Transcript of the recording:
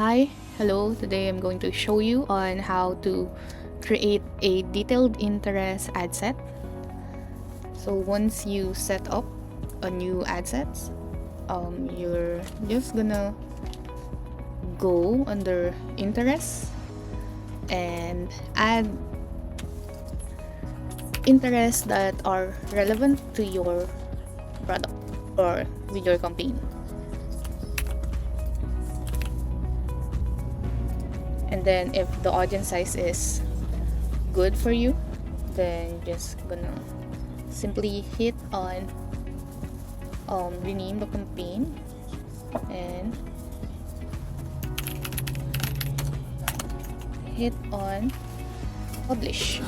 Hi, hello. Today I'm going to show you on how to create a detailed interest ad set. So once you set up a new ad sets, you're just gonna go under interest and add interests that are relevant to your product or with your campaign. And then if the audience size is good for you, then just gonna simply hit on rename the campaign and hit on publish.